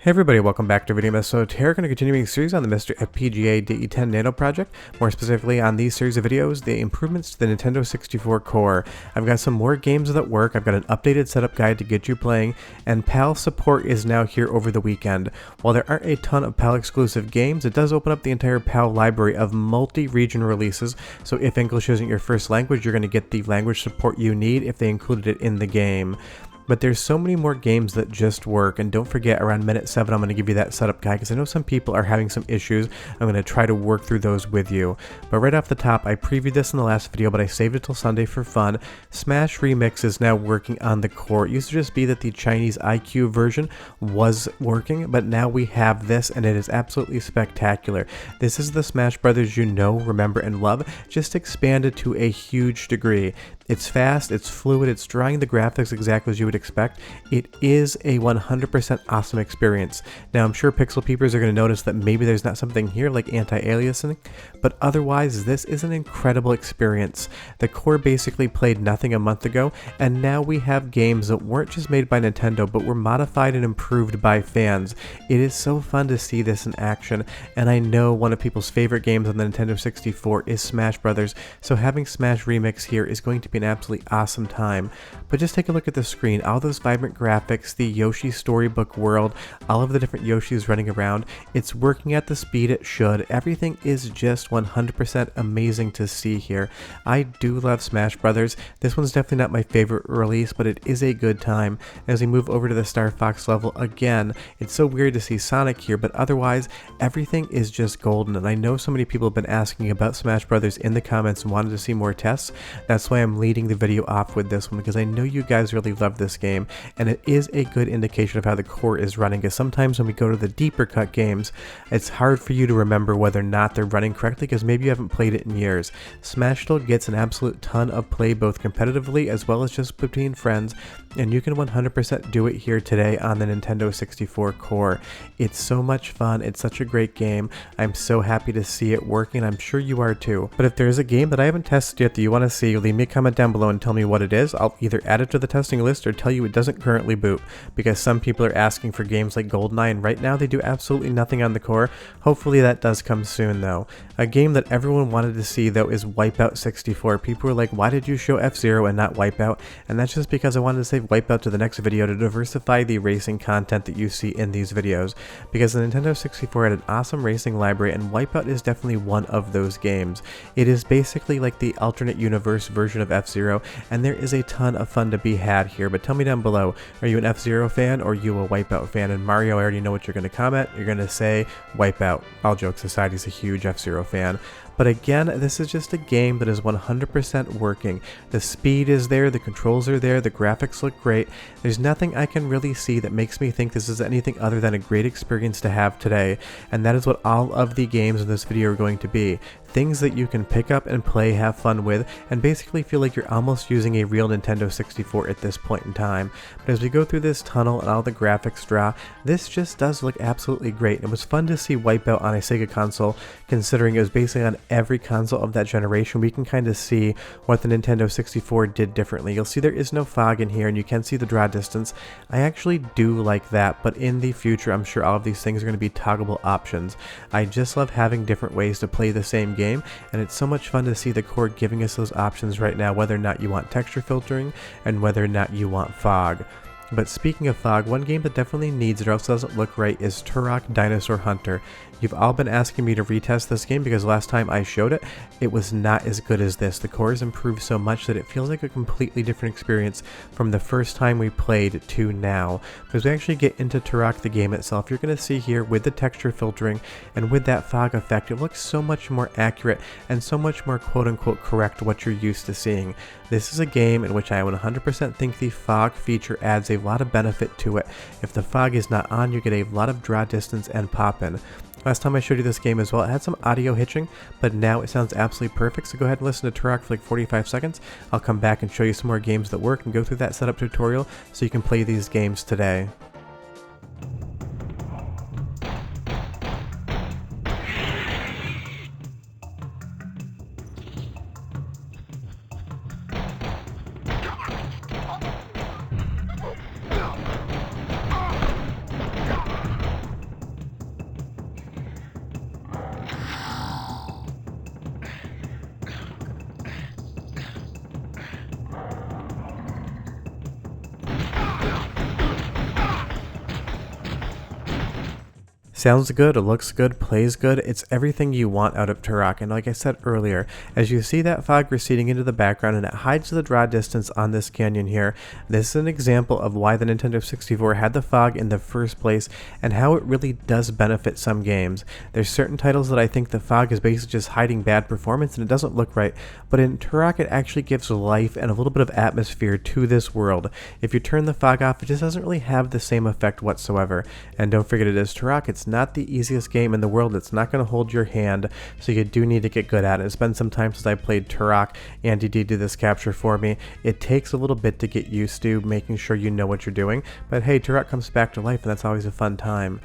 Hey everybody, welcome back to Video Episode. Here we're going to continue a series on the MiSTer FPGA D10 Nano project, more specifically on these series of videos, the improvements to the Nintendo 64 core. I've got some more games that work, I've got an updated setup guide to get you playing, and PAL support is now here over the weekend. While there aren't a ton of PAL exclusive games, it does open up the entire PAL library of multi-region releases, so if English isn't your first language, you're going to get the language support you need if they included it in the game. But there's so many more games that just work, and don't forget, around minute 7 I'm going to give you that setup guide because I know some people are having some issues. I'm going to try to work through those with you. But right off the top, I previewed this in the last video, but I saved it till Sunday for fun. Smash Remix is now working on the core. It used to just be that the Chinese IQ version was working, but now we have this, and it is absolutely spectacular. This is the Smash Brothers you know, remember, and love, just expanded to a huge degree. It's fast, it's fluid, it's drawing the graphics exactly as you would expect. It is a 100% awesome experience. Now I'm sure pixel peepers are going to notice that maybe there's not something here like anti-aliasing, but otherwise this is an incredible experience. The core basically played nothing a month ago, and now we have games that weren't just made by Nintendo but were modified and improved by fans. It is so fun to see this in action, and I know one of people's favorite games on the Nintendo 64 is Smash Brothers, so having Smash Remix here is going to be an absolutely awesome time. But just take a look at the screen, all those vibrant graphics, the Yoshi storybook world, all of the different Yoshis running around, it's working at the speed it should. Everything is just 100% amazing to see here. I do love Smash Brothers. This one's definitely not my favorite release, but it is a good time. As we move over to the Star Fox level again, it's so weird to see Sonic here, but otherwise everything is just golden, and I know so many people have been asking about Smash Brothers in the comments and wanted to see more tests. That's why I'm leading the video off with this one, because I know you guys really love this game, and it is a good indication of how the core is running, because sometimes when we go to the deeper cut games, it's hard for you to remember whether or not they're running correctly because maybe you haven't played it in years. Smash still gets an absolute ton of play both competitively as well as just between friends, and you can 100% do it here today on the Nintendo 64 core. It's so much fun, it's such a great game, I'm so happy to see it working, I'm sure you are too. But if there is a game that I haven't tested yet that you want to see, leave me a comment down below and tell me what it is. I'll either add it to the testing list or tell you it doesn't currently boot, because some people are asking for games like GoldenEye, and right now they do absolutely nothing on the core. Hopefully that does come soon though. A game that everyone wanted to see though is Wipeout 64. People were like, why did you show F-Zero and not Wipeout? And that's just because I wanted to save Wipeout to the next video to diversify the racing content that you see in these videos, because the Nintendo 64 had an awesome racing library, and Wipeout is definitely one of those games. It is basically like the alternate universe version of F-Zero, and there is a ton of fun to be had here. But tell me down below, are you an F-Zero fan or are you a Wipeout fan? And Mario, I already know what you're going to comment. You're going to say Wipeout. All jokes aside, he's a huge F-Zero fan. But again, this is just a game that is 100% working. The speed is there, the controls are there, the graphics look great. There's nothing I can really see that makes me think this is anything other than a great experience to have today, and that is what all of the games in this video are going to be. Things that you can pick up and play, have fun with, and basically feel like you're almost using a real Nintendo 64 at this point in time. But as we go through this tunnel and all the graphics draw, this just does look absolutely great. It was fun to see Wipeout on a Sega console, considering it was basically on every console of that generation. We can kind of see what the Nintendo 64 did differently. You'll see there is no fog in here, and you can see the draw distance. I actually do like that, but in the future I'm sure all of these things are going to be toggleable options. I just love having different ways to play the same game, and it's so much fun to see the core giving us those options right now, whether or not you want texture filtering and whether or not you want fog. But speaking of fog, one game that definitely needs it or else doesn't look right is Turok Dinosaur Hunter. You've all been asking me to retest this game because last time I showed it, it was not as good as this. The core has improved so much that it feels like a completely different experience from the first time we played to now. But as we actually get into Turok the game itself, you're going to see here with the texture filtering and with that fog effect, it looks so much more accurate and so much more quote-unquote correct what you're used to seeing. This is a game in which I 100% think the fog feature adds a lot of benefit to it. If the fog is not on, you get a lot of draw distance and pop-in. Last time I showed you this game as well, it had some audio hitching, but now it sounds absolutely perfect, so go ahead and listen to Turok for like 45 seconds. I'll come back and show you some more games that work and go through that setup tutorial so you can play these games today. Sounds good, it looks good, plays good, it's everything you want out of Turok, and like I said earlier, as you see that fog receding into the background and it hides the draw distance on this canyon here, this is an example of why the Nintendo 64 had the fog in the first place and how it really does benefit some games. There's certain titles that I think the fog is basically just hiding bad performance and it doesn't look right, but in Turok it actually gives life and a little bit of atmosphere to this world. If you turn the fog off, it just doesn't really have the same effect whatsoever. And don't forget, it is Turok, it's not the easiest game in the world, it's not going to hold your hand, so you do need to get good at it. It's been some time since I played Turok. Andy did this capture for me. It takes a little bit to get used to making sure you know what you're doing, but hey, Turok comes back to life and that's always a fun time.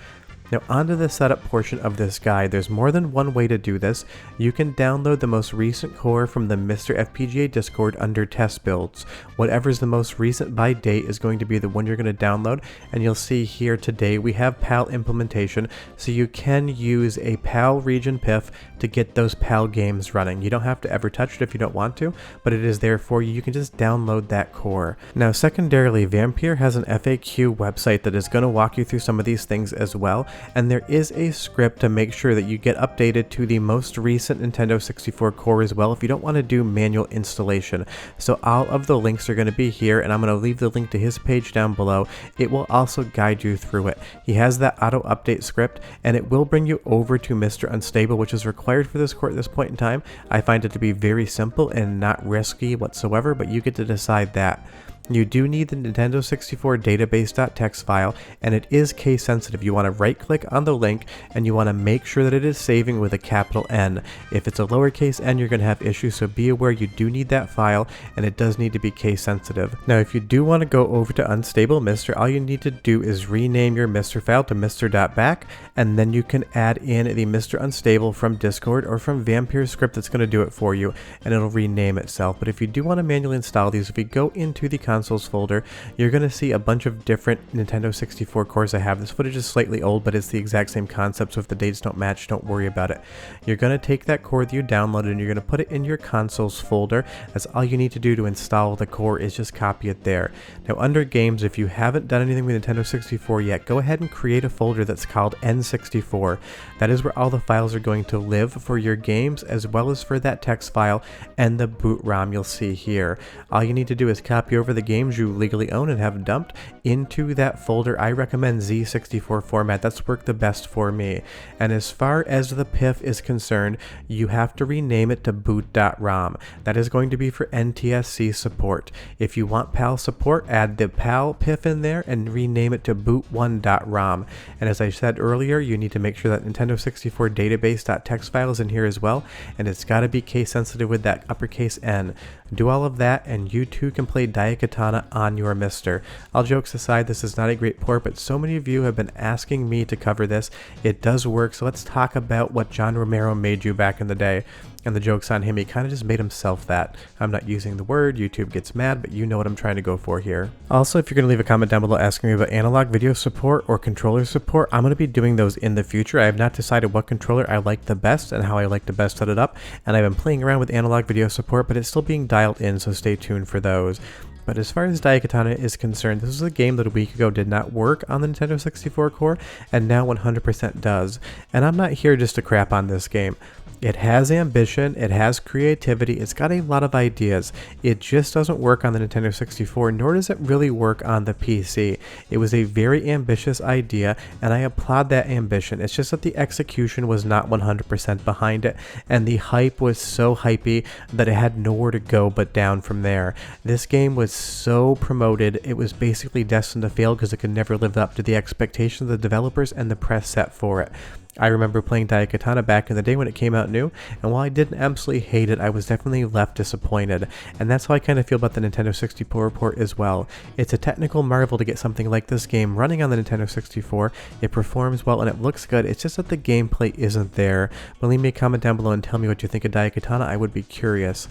Now onto the setup portion of this guide. There's more than one way to do this. You can download the most recent core from the MiSTer FPGA Discord under test builds. Whatever's the most recent by date is going to be the one you're going to download, and you'll see here today we have PAL implementation, so you can use a PAL region PIF to get those PAL games running. You don't have to ever touch it if you don't want to, but it is there for you. You can just download that core. Now secondarily, Vampire has an FAQ website that is going to walk you through some of these things as well, and there is a script to make sure that you get updated to the most recent Nintendo 64 core as well if you don't want to do manual installation. So all of the links are going to be here, and I'm going to leave the link to his page down below. It will also guide you through it. He has that auto update script, and it will bring you over to MiSTer Unstable, which is required for this core at this point in time. I find it to be very simple and not risky whatsoever, but you get to decide that. You do need the Nintendo 64 database.txt file, and it is case sensitive. You want to right click on the link and you want to make sure that it is saving with a capital N. If it's a lowercase n, you're going to have issues, so be aware you do need that file, and it does need to be case sensitive. Now if you do want to go over to Unstable MiSTer, all you need to do is rename your MiSTer file to MiSTer.back, and then you can add in the MiSTer Unstable from Discord or from Vampire's script that's going to do it for you, and it'll rename itself. But if you do want to manually install these, if we go into the consoles folder, you're going to see a bunch of different Nintendo 64 cores I have. This footage is slightly old, but it's the exact same concept, so if the dates don't match, don't worry about it. You're going to take that core that you downloaded and you're going to put it in your consoles folder. That's all you need to do to install the core, is just copy it there. Now under games, if you haven't done anything with Nintendo 64 yet, go ahead and create a folder that's called N64. That is where all the files are going to live for your games, as well as for that text file and the boot ROM you'll see here. All you need to do is copy over the games you legally own and have dumped into that folder. I recommend Z64 format. That's worked the best for me. And as far as the PIF is concerned, you have to rename it to boot.rom. That is going to be for NTSC support. If you want PAL support, add the PAL PIF in there and rename it to boot1.rom. And as I said earlier, you need to make sure that Nintendo 64 database.txt file is in here as well, and it's got to be case sensitive with that uppercase N. Do all of that and you too can play Daikatana on your MiSTer. All jokes aside, this is not a great port, but so many of you have been asking me to cover this. It does work, so let's talk about what John Romero made you back in the day. And the joke's on him, he kind of just made himself that. I'm not using the word, YouTube gets mad, but you know what I'm trying to go for here. Also, if you're going to leave a comment down below asking me about analog video support or controller support, I'm going to be doing those in the future. I have not decided what controller I like the best and how I like to best set it up, and I've been playing around with analog video support, but it's still being dialed in, so stay tuned for those. But as far as Daikatana is concerned, this is a game that a week ago did not work on the Nintendo 64 core, and now 100% does. And I'm not here just to crap on this game. It has ambition, it has creativity, it's got a lot of ideas. It just doesn't work on the Nintendo 64, nor does it really work on the PC. It was a very ambitious idea, and I applaud that ambition. It's just that the execution was not 100% behind it, and the hype was so hypey that it had nowhere to go but down from there. This game was so promoted, it was basically destined to fail because it could never live up to the expectations of the developers and the press set for it. I remember playing Daikatana back in the day when it came out new, and while I didn't absolutely hate it, I was definitely left disappointed, and that's how I kind of feel about the Nintendo 64 port as well. It's a technical marvel to get something like this game running on the Nintendo 64. It performs well and it looks good, it's just that the gameplay isn't there. But leave me a comment down below and tell me what you think of Daikatana, I would be curious.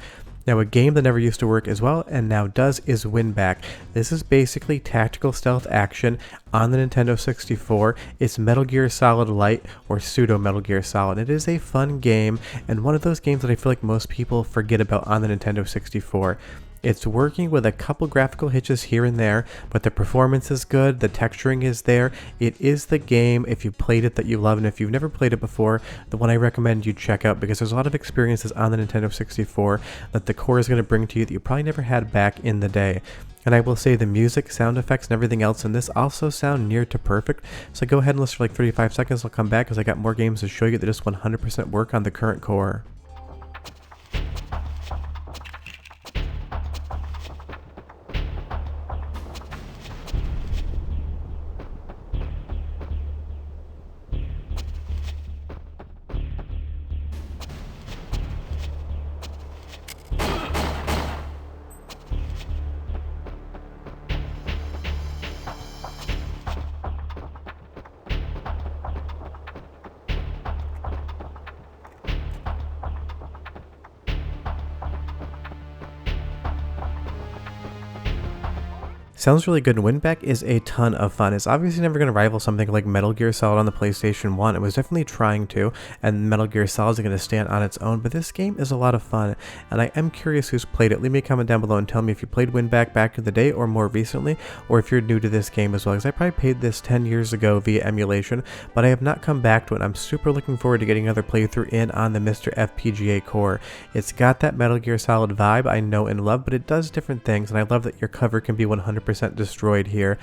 Now a game that never used to work as well and now does is Winback. This is basically tactical stealth action on the Nintendo 64. It's Metal Gear Solid Lite or pseudo Metal Gear Solid. It is a fun game and one of those games that I feel like most people forget about on the Nintendo 64. It's working with a couple graphical hitches here and there, but the performance is good, the texturing is there. It is the game, if you played it, that you love, and if you've never played it before, the one I recommend you check out, because there's a lot of experiences on the Nintendo 64 that the core is going to bring to you that you probably never had back in the day. And I will say the music, sound effects, and everything else in this also sound near to perfect. So go ahead and listen for like 35 seconds. I'll come back because I got more games to show you that just 100% work on the current core. Sounds really good, and Winback is a ton of fun. It's obviously never going to rival something like Metal Gear Solid on the PlayStation 1. It was definitely trying to, and Metal Gear Solid is going to stand on its own, but this game is a lot of fun, and I am curious who's played it. Leave me a comment down below and tell me if you played Winback back in the day or more recently, or if you're new to this game as well, because I probably played this 10 years ago via emulation, but I have not come back to it. I'm super looking forward to getting another playthrough in on the MiSTer FPGA core. It's got that Metal Gear Solid vibe I know and love, but it does different things, and I love that your cover can be 100% destroyed here.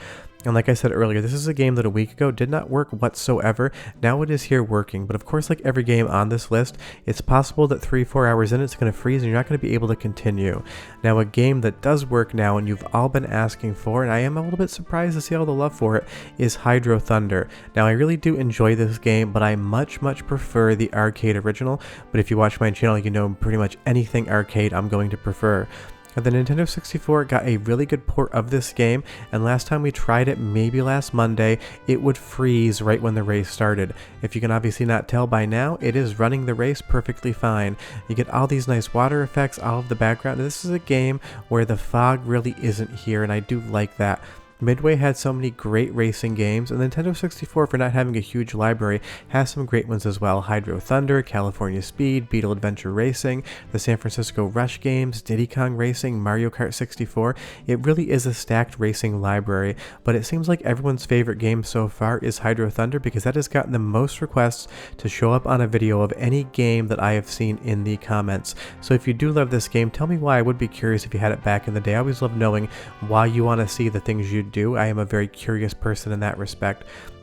And like I said earlier, this is a game that a week ago did not work whatsoever. Now it is here working, but of course, like every game on this list, it's possible that 3-4 hours in it's going to freeze and you're not going to be able to continue. Now a game that does work now and you've all been asking for, and I am a little bit surprised to see all the love for it, is Hydro Thunder. Now I really do enjoy this game, but I much prefer the arcade original. But if you watch my channel, you know pretty much anything arcade I'm going to prefer. The Nintendo 64 got a really good port of this game, and last time we tried it, maybe last Monday, it would freeze right when the race started. If you can obviously not tell by now, it is running the race perfectly fine. You get all these nice water effects, all of the background, and this is a game where the fog really isn't here, and I do like that. Midway had so many great racing games, and the Nintendo 64, for not having a huge library, has some great ones as well. Hydro Thunder, California Speed, Beetle Adventure Racing, the San Francisco Rush games, Diddy Kong Racing, Mario Kart 64. It really is a stacked racing library, but it seems like everyone's favorite game so far is Hydro Thunder, because that has gotten the most requests to show up on a video of any game that I have seen in the comments. So if you do love this game, tell me why. I would be curious if you had it back in the day. I always love knowing why you want to see the things you do. I am a very curious person in that respect.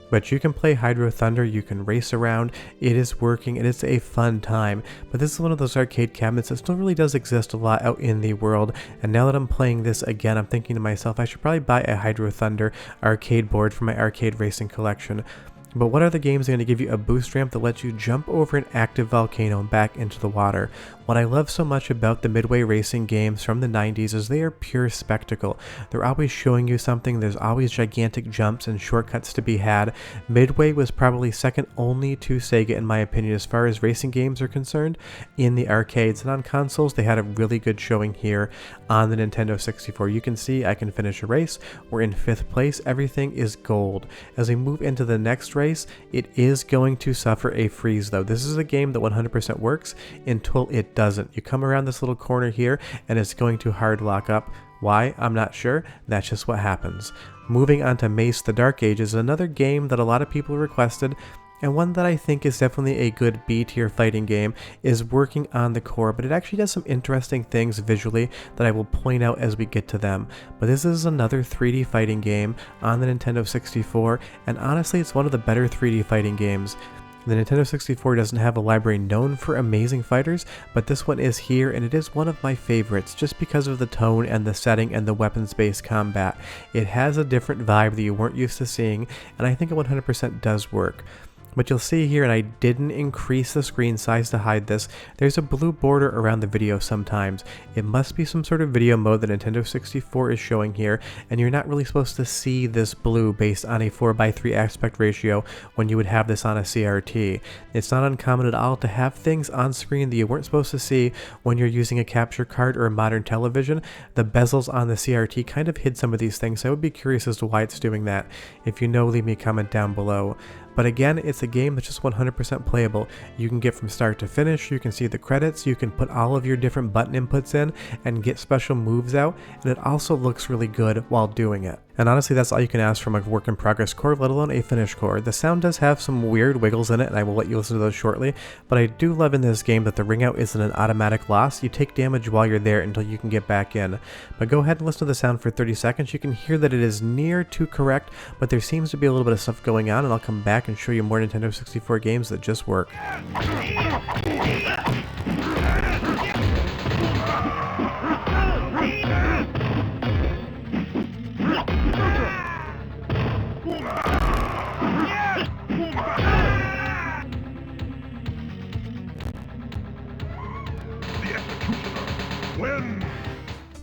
But you can play Hydro Thunder, you can race around, it is working, and it's a fun time. But this is one of those arcade cabinets that still really does exist a lot out in the world, and now that I'm playing this again, I'm thinking to myself, I should probably buy a Hydro Thunder arcade board for my arcade racing collection. But what are the games going to give you a boost ramp that lets you jump over an active volcano and back into the water? What I love so much about the Midway racing games from the 90s is they are pure spectacle. They're always showing you something, there's always gigantic jumps and shortcuts to be had. Midway was probably second only to Sega in my opinion as far as racing games are concerned in the arcades, and on consoles they had a really good showing here on the Nintendo 64. You can see I can finish a race, we're in 5th place, everything is gold. As we move into the next race, it is going to suffer a freeze though. This is a game that 100% works until it doesn't. You come around this little corner here and it's going to hard lock up. Why? I'm not sure. That's just what happens. Moving on to Mace the Dark Ages, another game that a lot of people requested, and one that I think is definitely a good B-tier fighting game, is working on the core, but it actually does some interesting things visually that I will point out as we get to them. But this is another 3D fighting game on the Nintendo 64, and honestly it's one of the better 3D fighting games. The Nintendo 64 doesn't have a library known for amazing fighters, but this one is here, and it is one of my favorites just because of the tone and the setting and the weapons-based combat. It has a different vibe that you weren't used to seeing, and I think it 100% does work. But you'll see here, and I didn't increase the screen size to hide this, there's a blue border around the video sometimes. It must be some sort of video mode that Nintendo 64 is showing here, and you're not really supposed to see this blue based on a 4:3 aspect ratio when you would have this on a CRT. It's not uncommon at all to have things on screen that you weren't supposed to see when you're using a capture card or a modern television. The bezels on the CRT kind of hid some of these things, so I would be curious as to why it's doing that. If you know, leave me a comment down below. But again, it's a game that's just 100% playable. You can get from start to finish, you can see the credits, you can put all of your different button inputs in and get special moves out, and it also looks really good while doing it. And honestly, that's all you can ask from a work in progress core, let alone a finished core. The sound does have some weird wiggles in it, and I will let you listen to those shortly, but I do love in this game that the ring out isn't an automatic loss. You take damage while you're there until you can get back in. But go ahead and listen to the sound for 30 seconds. You can hear that it is near to correct, but there seems to be a little bit of stuff going on, and I'll come back and show you more Nintendo 64 games that just work.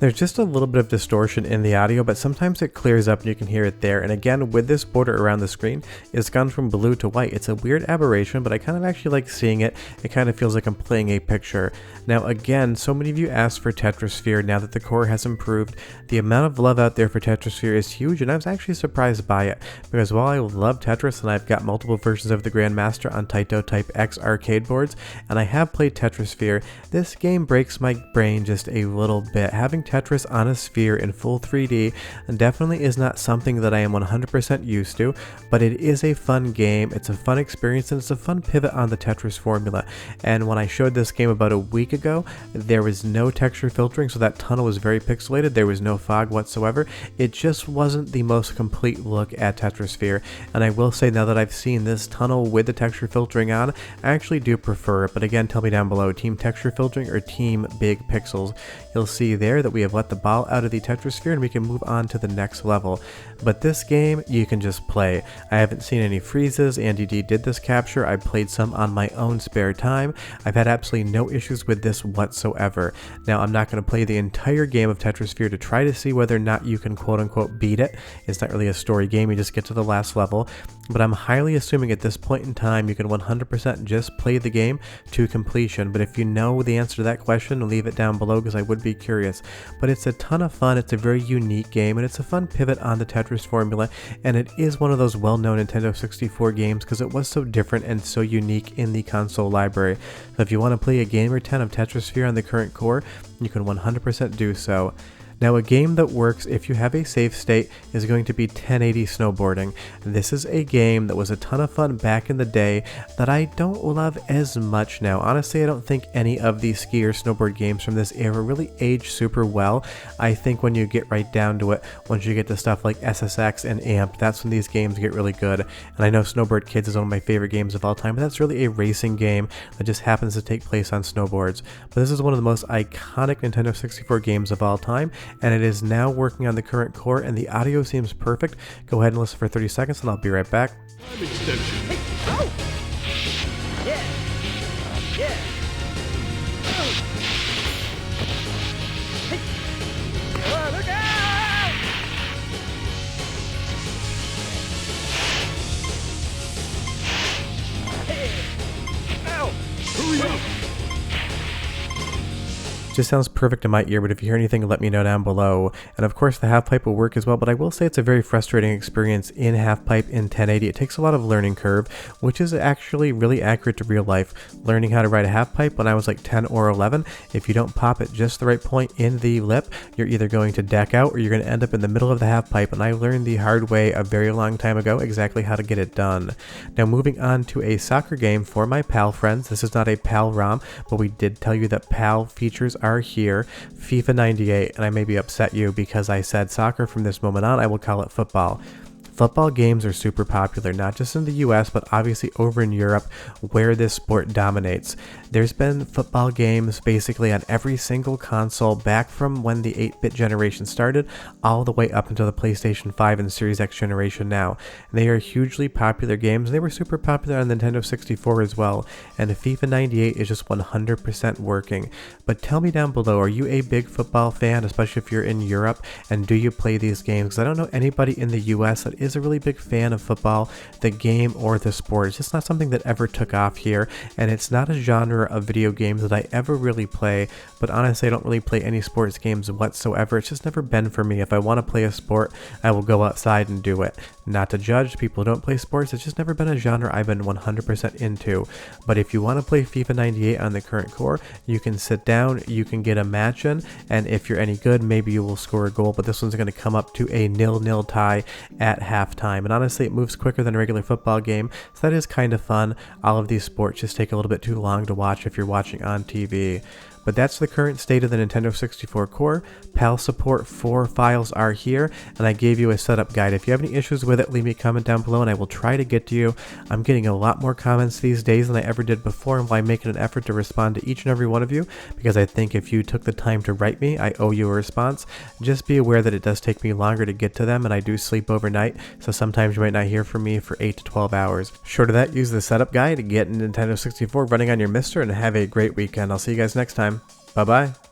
There's just a little bit of distortion in the audio, but sometimes it clears up and you can hear it there. And again, with this border around the screen, it's gone from blue to white. It's a weird aberration, but I kind of actually like seeing it. It kind of feels like I'm playing a picture. Now again, so many of you asked for Tetrasphere now that the core has improved. The amount of love out there for Tetrasphere is huge, and I was actually surprised by it. Because while I love Tetris, and I've got multiple versions of the Grandmaster on Taito Type X arcade boards, and I have played Tetrasphere, this game breaks my brain just a little bit. Having Tetris on a sphere in full 3D definitely is not something that I am 100% used to, but it is a fun game, it's a fun experience, and it's a fun pivot on the Tetris formula. And when I showed this game about a week ago, there was no texture filtering, so that tunnel was very pixelated, there was no fog whatsoever. It just wasn't the most complete look at Tetrasphere, and I will say now that I've seen this tunnel with the texture filtering on, I actually do prefer it. But again, tell me down below, team texture filtering or team big pixels. You'll see there that we have let the ball out of the Tetrasphere and we can move on to the next level. But this game, you can just play. I haven't seen any freezes. Andy D did this capture. I played some on my own spare time. I've had absolutely no issues with this whatsoever. Now, I'm not going to play the entire game of Tetrasphere to try to see whether or not you can quote-unquote beat it. It's not really a story game. You just get to the last level. But I'm highly assuming at this point in time, you can 100% just play the game to completion. But if you know the answer to that question, leave it down below because I would be curious. But it's a ton of fun, it's a very unique game, and it's a fun pivot on the Tetris formula, and it is one of those well-known Nintendo 64 games because it was so different and so unique in the console library. So if you want to play a game or 10 of Tetrasphere on the current core, you can 100% do so. Now, a game that works if you have a save state is going to be 1080 Snowboarding. This is a game that was a ton of fun back in the day that I don't love as much now. Honestly, I don't think any of the ski or snowboard games from this era really age super well. I think when you get right down to it, once you get to stuff like SSX and Amped, that's when these games get really good. And I know Snowboard Kids is one of my favorite games of all time, but that's really a racing game that just happens to take place on snowboards. But this is one of the most iconic Nintendo 64 games of all time, and it is now working on the current core, and the audio seems perfect. Go ahead and listen for 30 seconds and I'll be right back. Hey, go! Yeah! Yeah! Hey! Look out! Hey! Ow! Hurry up! Just sounds perfect in my ear, but if you hear anything, let me know down below. And of course the half pipe will work as well, but I will say it's a very frustrating experience in half pipe in 1080. It takes a lot of learning curve, which is actually really accurate to real life. Learning how to ride a half pipe when I was like 10 or 11, if you don't pop at just the right point in the lip, you're either going to deck out or you're going to end up in the middle of the half pipe, and I learned the hard way a very long time ago exactly how to get it done. Now moving on to a soccer game for my PAL friends. This is not a PAL ROM, but we did tell you that PAL features are here. FIFA 98, and I maybe upset you because I said soccer. From this moment on, I will call it football. Football games are super popular, not just in the US, but obviously over in Europe where this sport dominates. There's been football games basically on every single console back from when the 8-bit generation started all the way up until the PlayStation 5 and Series X generation now. And they are hugely popular games. They were super popular on Nintendo 64 as well, and FIFA 98 is just 100% working. But tell me down below, are you a big football fan, especially if you're in Europe, and do you play these games? Because I don't know anybody in the US that is a really big fan of football, the game or the sport. It's just not something that ever took off here, and it's not a genre of video games that I ever really play. But honestly, I don't really play any sports games whatsoever. It's just never been for me. If I want to play a sport, I will go outside and do it. Not to judge people who don't play sports, it's just never been a genre I've been 100% into. But if you want to play FIFA 98 on the current core, you can sit down, you can get a match in, and if you're any good, maybe you will score a goal. But this one's going to come up to a 0-0 tie at halftime. And honestly, it moves quicker than a regular football game, so that is kind of fun. All of these sports just take a little bit too long to watch if you're watching on TV. But that's the current state of the Nintendo 64 core. PAL support 4 files are here, and I gave you a setup guide. If you have any issues with it, leave me a comment down below and I will try to get to you. I'm getting a lot more comments these days than I ever did before, and I'm making an effort to respond to each and every one of you, because I think if you took the time to write me, I owe you a response. Just be aware that it does take me longer to get to them, and I do sleep overnight, so sometimes you might not hear from me for 8 to 12 hours. Short of that, use the setup guide to get Nintendo 64 running on your MiSTer, and have a great weekend. I'll see you guys next time. Bye-bye.